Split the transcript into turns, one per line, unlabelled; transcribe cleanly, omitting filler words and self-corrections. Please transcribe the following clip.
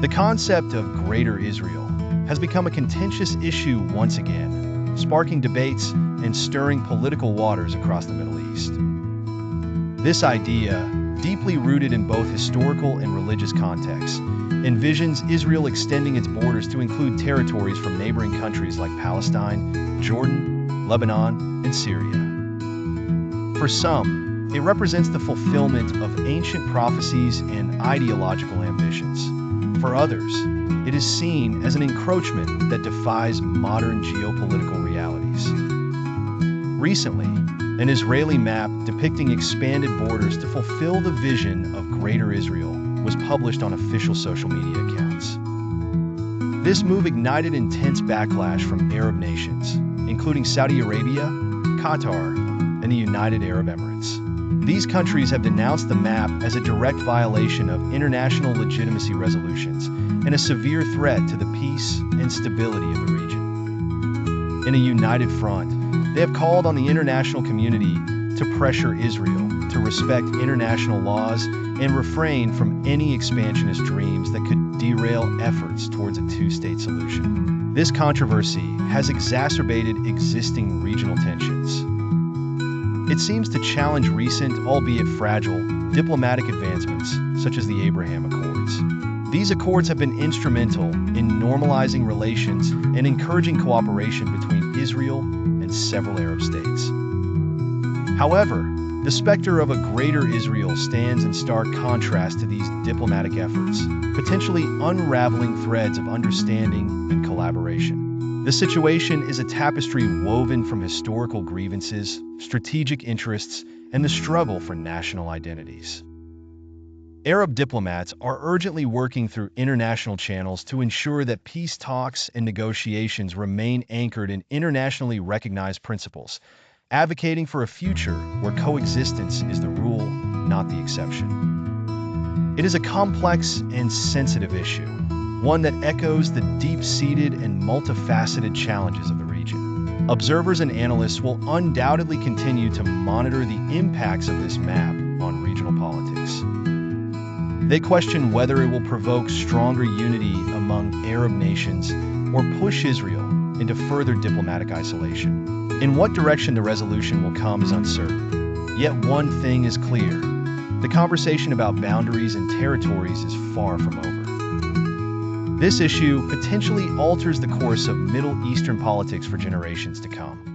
The concept of Greater Israel has become a contentious issue once again, sparking debates and stirring political waters across the Middle East. This idea, deeply rooted in both historical and religious contexts, envisions Israel extending its borders to include territories from neighboring countries like Palestine, Jordan, Lebanon, and Syria. For some, it represents the fulfillment of ancient prophecies and ideological ambitions. For others, it is seen as an encroachment that defies modern geopolitical realities. Recently, an Israeli map depicting expanded borders to fulfill the vision of Greater Israel was published on official social media accounts. This move ignited intense backlash from Arab nations, including Saudi Arabia, Qatar, and the United Arab Emirates. These countries have denounced the map as a direct violation of international legitimacy resolutions and a severe threat to the peace and stability of the region. In a united front, they have called on the international community to pressure Israel to respect international laws and refrain from any expansionist dreams that could derail efforts towards a two-state solution. This controversy has exacerbated existing regional tensions. It seems to challenge recent, albeit fragile, diplomatic advancements, such as the Abraham Accords. These accords have been instrumental in normalizing relations and encouraging cooperation between Israel and several Arab states. However, the specter of a Greater Israel stands in stark contrast to these diplomatic efforts, potentially unraveling threads of understanding and collaboration. The situation is a tapestry woven from historical grievances, strategic interests, and the struggle for national identities. Arab diplomats are urgently working through international channels to ensure that peace talks and negotiations remain anchored in internationally recognized principles, advocating for a future where coexistence is the rule, not the exception. It is a complex and sensitive issue, one that echoes the deep-seated and multifaceted challenges of the region. Observers and analysts will undoubtedly continue to monitor the impacts of this map on regional politics. They question whether it will provoke stronger unity among Arab nations or push Israel into further diplomatic isolation. In what direction the resolution will come is uncertain. Yet one thing is clear: the conversation about boundaries and territories is far from over. This issue potentially alters the course of Middle Eastern politics for generations to come.